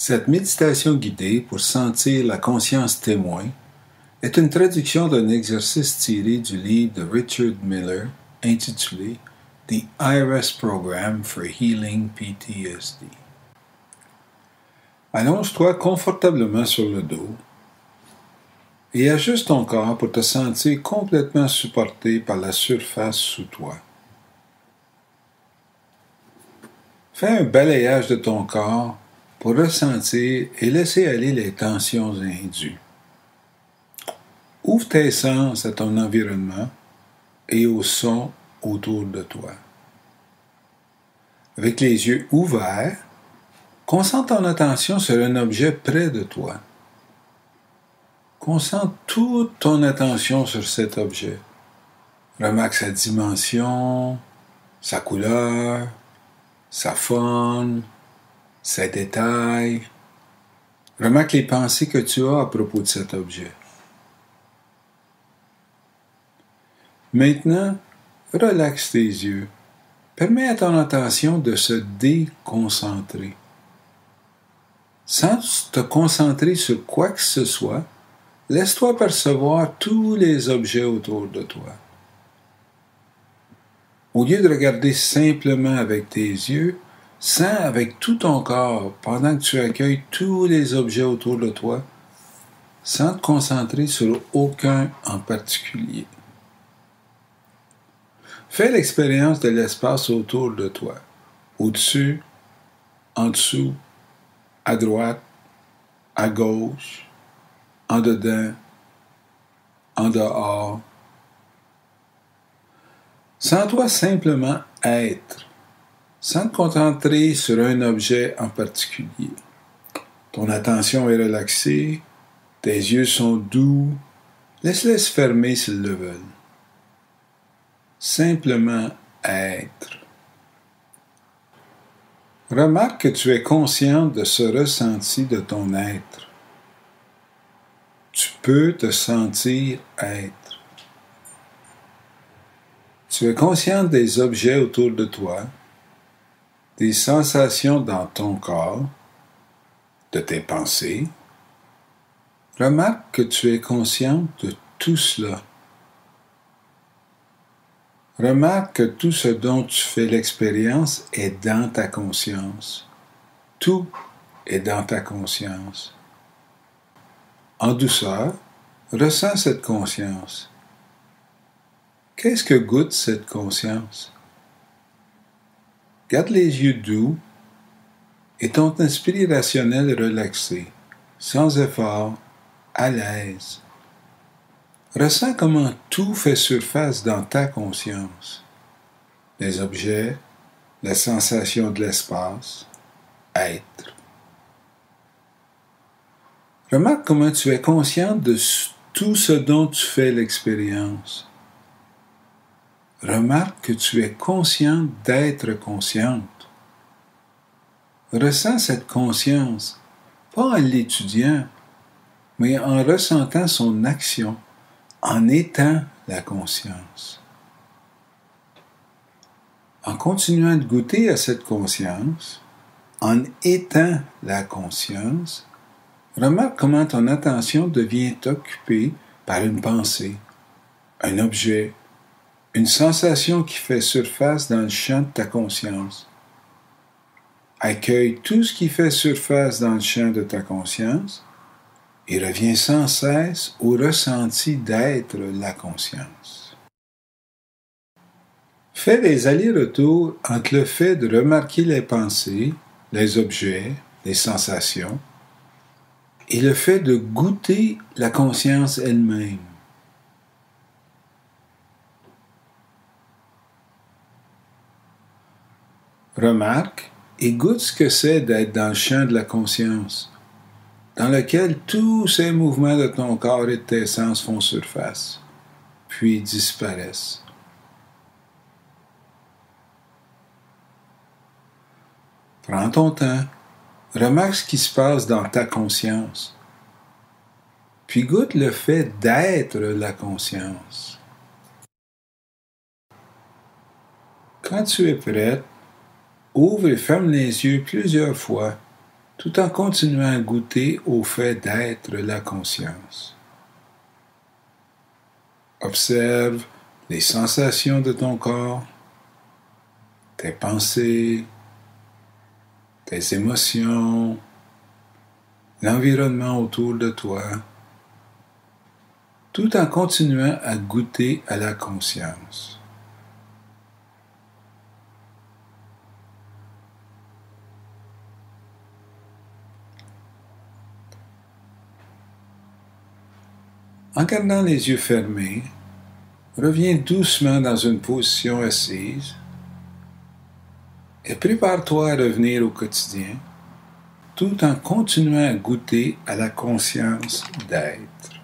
Cette méditation guidée pour sentir la conscience témoin est une traduction d'un exercice tiré du livre de Richard Miller intitulé The IRS Program for Healing PTSD. Allonge-toi confortablement sur le dos et ajuste ton corps pour te sentir complètement supporté par la surface sous toi. Fais un balayage de ton corps pour ressentir et laisser aller les tensions indues. Ouvre tes sens à ton environnement et aux sons autour de toi. Avec les yeux ouverts, concentre ton attention sur un objet près de toi. Concentre toute ton attention sur cet objet. Remarque sa dimension, sa couleur, sa forme, ses détails. Remarque les pensées que tu as à propos de cet objet. Maintenant, relaxe tes yeux. Permets à ton attention de se déconcentrer. Sans te concentrer sur quoi que ce soit, laisse-toi percevoir tous les objets autour de toi. Au lieu de regarder simplement avec tes yeux, sens avec tout ton corps pendant que tu accueilles tous les objets autour de toi, sans te concentrer sur aucun en particulier. Fais l'expérience de l'espace autour de toi, au-dessus, en dessous, à droite, à gauche, en dedans, en dehors. Sens-toi simplement être, sans te concentrer sur un objet en particulier. Ton attention est relaxée, tes yeux sont doux, laisse-les se fermer s'ils le veulent. Simplement être. Remarque que tu es conscient de ce ressenti de ton être. Tu peux te sentir être. Tu es conscient des objets autour de toi, des sensations dans ton corps, de tes pensées. Remarque que tu es conscient de tout cela. Remarque que tout ce dont tu fais l'expérience est dans ta conscience. Tout est dans ta conscience. En douceur, ressens cette conscience. Qu'est-ce que goûte cette conscience? Garde les yeux doux et ton esprit rationnel relaxé, sans effort, à l'aise. Ressens comment tout fait surface dans ta conscience. Les objets, la sensation de l'espace, être. Remarque comment tu es consciente de tout ce dont tu fais l'expérience. Remarque que tu es consciente d'être consciente. Ressens cette conscience, pas en l'étudiant, mais en ressentant son action, en étant la conscience. En continuant de goûter à cette conscience, en étant la conscience, remarque comment ton attention devient occupée par une pensée, un objet, une sensation qui fait surface dans le champ de ta conscience. Accueille tout ce qui fait surface dans le champ de ta conscience et reviens sans cesse au ressenti d'être la conscience. Fais des allers-retours entre le fait de remarquer les pensées, les objets, les sensations, et le fait de goûter la conscience elle-même. Remarque et goûte ce que c'est d'être dans le champ de la conscience, dans lequel tous ces mouvements de ton corps et de tes sens font surface, puis disparaissent. Prends ton temps, remarque ce qui se passe dans ta conscience, puis goûte le fait d'être la conscience. Quand tu es prête, ouvre et ferme les yeux plusieurs fois, tout en continuant à goûter au fait d'être la conscience. Observe les sensations de ton corps, tes pensées, tes émotions, l'environnement autour de toi, tout en continuant à goûter à la conscience. En gardant les yeux fermés, reviens doucement dans une position assise et prépare-toi à revenir au quotidien tout en continuant à goûter à la conscience d'être.